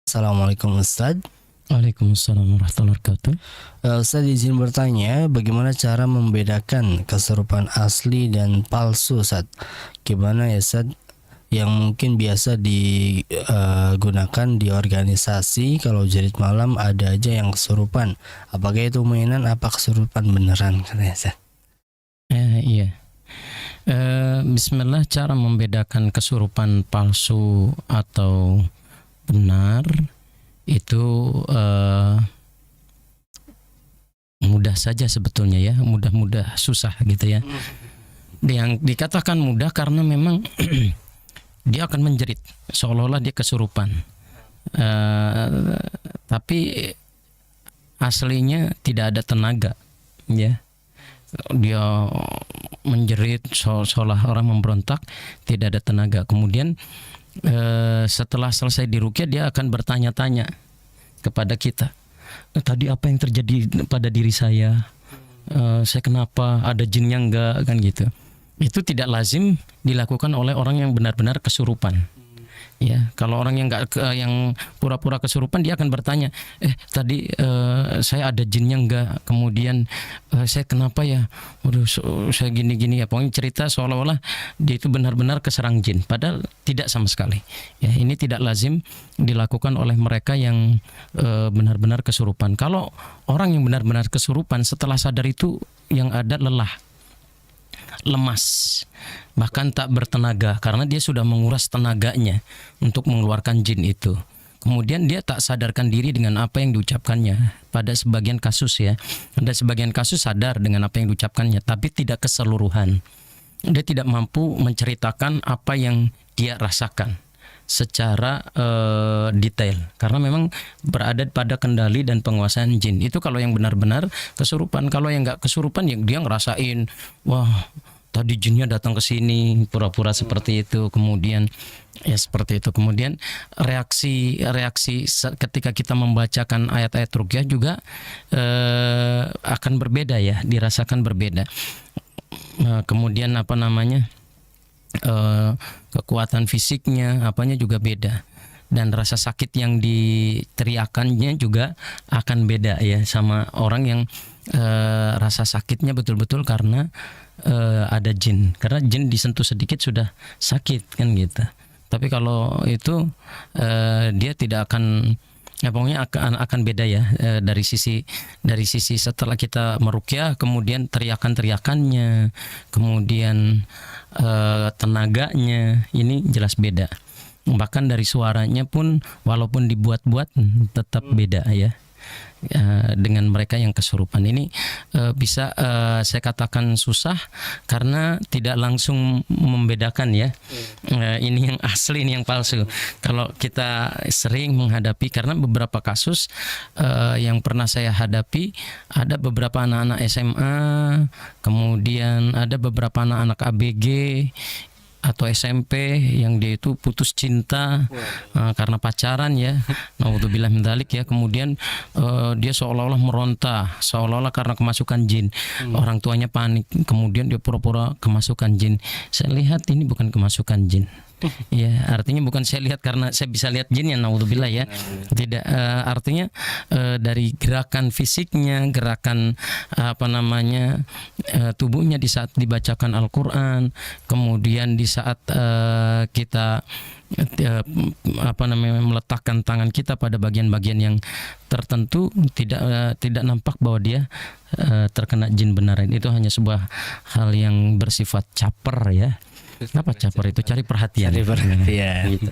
Assalamualaikum Ustadz. Waalaikumsalam warahmatullahi wabarakatuh. Ustadz izin bertanya, bagaimana cara membedakan kesurupan asli dan palsu, Ustadz? Gimana ya, Ustadz, yang mungkin biasa digunakan di organisasi, kalau jerit malam ada aja yang kesurupan. Apakah itu mainan, apa kesurupan beneran, katanya, Ustadz? Iya. Bismillah, cara membedakan kesurupan palsu atau benar itu mudah saja sebetulnya ya, mudah susah gitu ya. Yang dikatakan mudah karena memang dia akan menjerit seolah-olah dia kesurupan, tapi aslinya tidak ada tenaga ya. Dia menjerit seolah orang memberontak, tidak ada tenaga. Kemudian setelah selesai diruqyah dia akan bertanya-tanya kepada kita, tadi apa yang terjadi pada diri saya, saya kenapa, ada jinnya enggak, kan gitu. Itu tidak lazim dilakukan oleh orang yang benar-benar kesurupan. Ya, kalau orang yang yang pura-pura kesurupan, dia akan bertanya, tadi saya ada jinnya enggak, kemudian saya kenapa ya, waduh saya gini-gini ya, pokoknya cerita seolah-olah dia itu benar-benar keserang jin, padahal tidak sama sekali. Ya, ini tidak lazim dilakukan oleh mereka yang benar-benar kesurupan. Kalau orang yang benar-benar kesurupan, setelah sadar itu yang ada lelah, lemas, bahkan tak bertenaga karena dia sudah menguras tenaganya untuk mengeluarkan jin itu. Kemudian dia tak sadarkan diri dengan apa yang diucapkannya. Pada sebagian kasus ya, ada sebagian kasus sadar dengan apa yang diucapkannya, tapi tidak keseluruhan. Dia tidak mampu menceritakan apa yang dia rasakan secara detail karena memang berada pada kendali dan penguasaan jin. Itu kalau yang benar-benar kesurupan. Kalau yang nggak kesurupan, ya dia ngerasain, wah tadi jinnya datang ke sini, pura-pura seperti itu, kemudian ya seperti itu. Kemudian reaksi ketika kita membacakan ayat-ayat ruqyah juga akan berbeda ya, dirasakan berbeda. Kemudian kekuatan fisiknya apanya juga beda, dan rasa sakit yang diteriakannya juga akan beda ya, sama orang yang rasa sakitnya betul-betul karena ada jin, karena jin disentuh sedikit sudah sakit kan gitu. Tapi kalau itu dia tidak akan, ya pokoknya akan beda ya, dari sisi setelah kita meruqyah, kemudian teriakannya, kemudian tenaganya, ini jelas beda. Bahkan dari suaranya pun walaupun dibuat-buat tetap beda ya, dengan mereka yang kesurupan. Ini bisa saya katakan susah karena tidak langsung membedakan ya, ini yang asli, ini yang palsu. Kalau kita sering menghadapi, karena beberapa kasus yang pernah saya hadapi, ada beberapa anak-anak SMA, kemudian ada beberapa anak-anak ABG atau SMP yang dia itu putus cinta karena pacaran ya, naudzubillah min dzalik ya. Kemudian dia seolah-olah meronta, seolah-olah karena kemasukan jin. Orang tuanya panik, kemudian dia pura-pura kemasukan jin. Saya lihat ini bukan kemasukan jin. Ya, artinya bukan saya lihat karena saya bisa lihat jin ya, naudzubillah ya. Tidak, artinya dari gerakan fisiknya, gerakan tubuhnya di saat dibacakan Al-Qur'an, kemudian di saat kita meletakkan tangan kita pada bagian-bagian yang tertentu, tidak nampak bahwa dia terkena jin benaran. Itu hanya sebuah hal yang bersifat caper ya. Apa caper itu? Cari perhatian. Cari perhatian. Gitu.